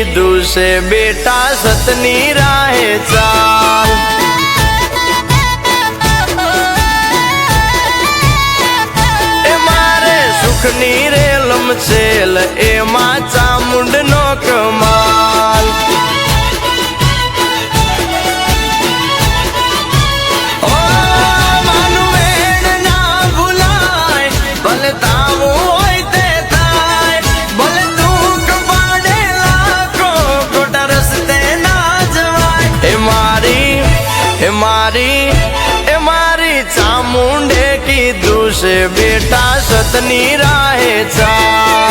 कीधु से बेटा सतनी राहे चाल। ए मारे सुखनी रेलम छेल एमा चामुंडनो कमाल। ओ मानु वेण ना भुलाय भले तावू होय ते थाय, भले दुख पाडे लाखो खोटा रस्ते ना जवाय। ए मारी चामुंडे कीधु से बेटा सतनी राहे चाल।